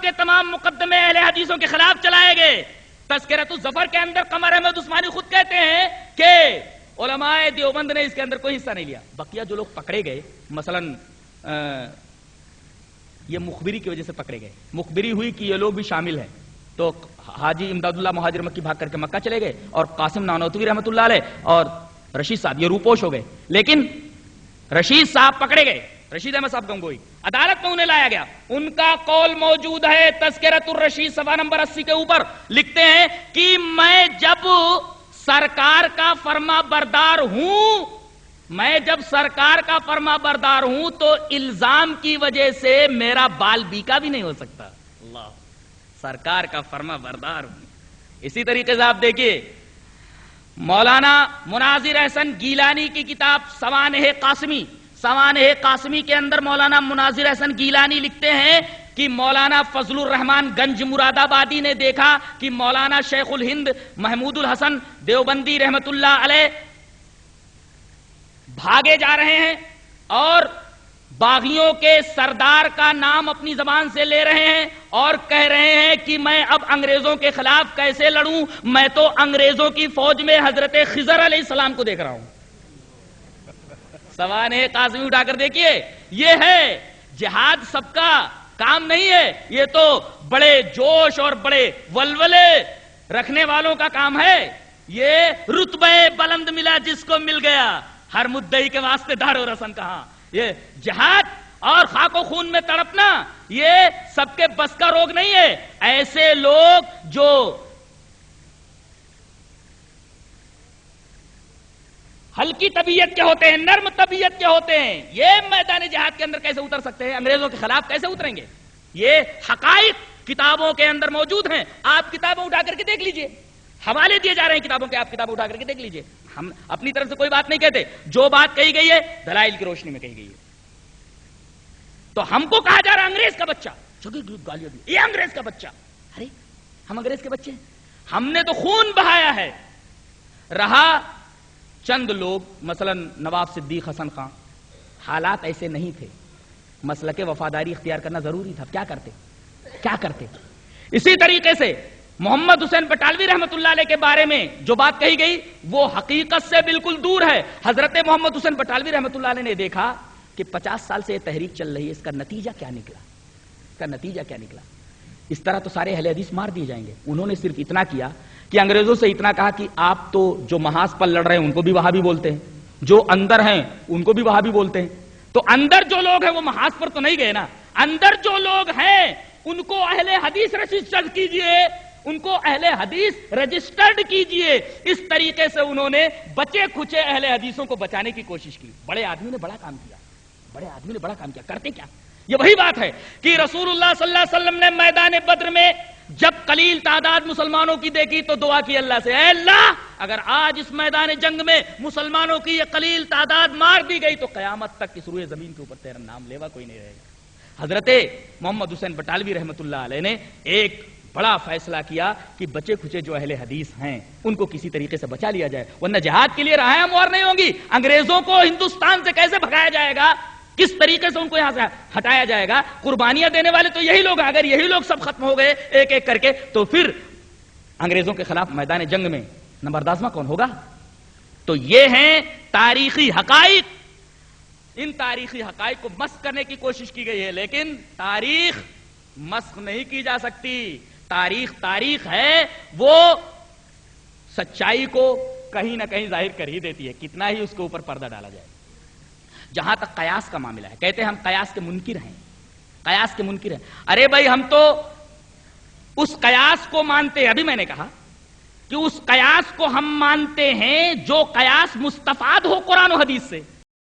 کے تمام مقدمے اہل حدیثوں کے خلاف چلائے گئے. تذکرۃ الظفر کے اندر قمر احمد عثمانی خود کہتے ہیں کہ علماء دیوبند نے اس کے اندر کوئی حصہ نہیں لیا. بقیہ جو لوگ پکڑے گئے مثلا یہ مخبری کی وجہ سے پکڑے گئے. مخبری ہوئی کہ یہ لوگ بھی شامل ہیں تو حاجی امداد اللہ مہاجر مکی بھاگ کر کے مکہ چلے گئے اور قاسم نانوتوی رحمۃ اللہ علیہ اور رشید صاحب یہ روپوش ہو گئے. لیکن رشید صاحب پکڑے گئے, رشید احمد صاحب گنگوئی, عدالت میں انہیں لایا گیا. ان کا قول موجود ہے تذکرۃ الرشید صفحہ نمبر 80 کے اوپر. لکھتے ہیں کہ میں جب سرکار کا فرما بردار ہوں, میں جب سرکار کا فرما بردار ہوں تو الزام کی وجہ سے میرا بال بیکا بھی نہیں ہو سکتا. اللہ, سرکار کا فرما بردار ہوں. اسی طریقے سے آپ دیکھیے مولانا مناظر احسن گیلانی کی کتاب سوانح قاسمی, سوانح قاسمی کے اندر مولانا مناظر احسن گیلانی لکھتے ہیں کہ مولانا فضل الرحمان گنج مراد آبادی نے دیکھا کہ مولانا شیخ الہند محمود الحسن دیوبندی رحمت اللہ علیہ بھاگے جا رہے ہیں اور باغیوں کے سردار کا نام اپنی زبان سے لے رہے ہیں اور کہہ رہے ہیں کہ میں اب انگریزوں کے خلاف کیسے لڑوں, میں تو انگریزوں کی فوج میں حضرت خضر علیہ السلام کو دیکھ رہا ہوں. سوانح قاسمی اٹھا کر دیکھیے, یہ ہے جہاد سب کا کام نہیں ہے, یہ تو بڑے جوش اور بڑے ولولے رکھنے والوں کا کام ہے. یہ رتبہ بلند ملا جس کو مل گیا, ہر مدعی کے واسطے دار و رسن کہاں. یہ جہاد اور خاک و خون میں تڑپنا یہ سب کے بس کا روگ نہیں ہے. ایسے لوگ جو ہلکی طبیعت کے ہوتے ہیں, نرم طبیعت کے ہوتے ہیں, یہ میدان جہاد کے اندر کیسے اتر سکتے ہیں؟ انگریزوں کے خلاف کیسے اتریں گے؟ یہ حقائق کتابوں کے اندر موجود ہیں. آپ کتابیں اٹھا کر کے دیکھ لیجئے, حوالے دیے جا رہے ہیں کتابوں کے, آپ کتابیں اٹھا کر کے دیکھ لیجئے. ہم اپنی طرف سے کوئی بات نہیں کہتے, جو بات کہی گئی ہے دلائل کی روشنی میں کہی گئی ہے. تو ہم کو کہا جا رہا انگریز کا بچہ, گالیاں دی, یہ انگریز کا بچہ. ارے ہم انگریز کے بچے ہیں؟ ہم نے تو خون بہایا ہے. رہا چند لوگ مثلا نواب صدیق حسن خان, حالات ایسے نہیں تھے, مسلک وفاداری اختیار کرنا ضروری تھا, کیا کرتے. اسی طریقے سے محمد حسین بٹالوی رحمت اللہ علیہ کے بارے میں جو بات کہی گئی وہ حقیقت سے بالکل دور ہے. حضرت محمد حسین بٹالوی رحمت اللہ علیہ نے دیکھا کہ 50 سال سے یہ تحریک چل رہی ہے, اس کا نتیجہ کیا نکلا. اس طرح تو سارے اہل حدیث مار دیے جائیں گے. انہوں نے صرف اتنا کیا کہ انگریزوں سے اتنا کہا کہ آپ تو جو محاذ پر لڑ رہے ہیں ان کو بھی وہابی بولتے ہیں, جو اندر ہیں ان کو بھی وہابی بولتے ہیں. تو اندر جو لوگ ہیں وہ محاذ پر تو نہیں گئے نا, اندر جو لوگ ہیں ان کو اہل حدیث رجسٹرڈ کیجئے, ان کو اہل حدیث رجسٹرڈ کیجئے. اس طریقے سے انہوں نے بچے کھچے اہل حدیثوں کو بچانے کی کوشش کی. بڑے آدمی نے بڑا کام کیا. کرتے کیا؟ یہ وہی بات ہے کہ رسول اللہ صلی اللہ علیہ وسلم نے میدان بدر میں جب قلیل تعداد مسلمانوں کی دیکھی تو دعا کی اللہ سے, اے اللہ اگر آج اس میدان جنگ میں مسلمانوں کی یہ قلیل تعداد مار دی گئی تو قیامت تک اس روئے زمین کے اوپر تیرا نام لیوا کوئی نہیں رہے گا. حضرت محمد حسین بٹالوی رحمت اللہ علیہ نے ایک بڑا فیصلہ کیا کہ بچے کھچے جو اہل حدیث ہیں ان کو کسی طریقے سے بچا لیا جائے, ورنہ جہاد کے لیے راہیں ہموار نہیں ہوں گی. انگریزوں کو ہندوستان سے کیسے بھگایا جائے گا, کس طریقے سے ان کو یہاں سے ہٹایا جائے گا؟ قربانیاں دینے والے تو یہی لوگ ہیں. اگر یہی لوگ سب ختم ہو گئے ایک ایک کر کے تو پھر انگریزوں کے خلاف میدان جنگ میں نبردازمہ کون ہوگا؟ تو یہ ہیں تاریخی حقائق. ان تاریخی حقائق کو مسخ کرنے کی کوشش کی گئی ہے, لیکن تاریخ مسخ نہیں کی جا سکتی. تاریخ ہے, وہ سچائی کو کہیں نہ کہیں ظاہر کر ہی دیتی ہے, کتنا ہی اس کے اوپر پردہ ڈالا جائے. جہاں تک قیاس کا معاملہ ہے, کہتے ہیں ہم قیاس کے منکر ہیں. ارے بھائی ہم تو اس قیاس کو مانتے ہیں. ابھی میں نے کہا کہ اس قیاس کو ہم مانتے ہیں جو قیاس مستفاد ہو قرآن و حدیث سے.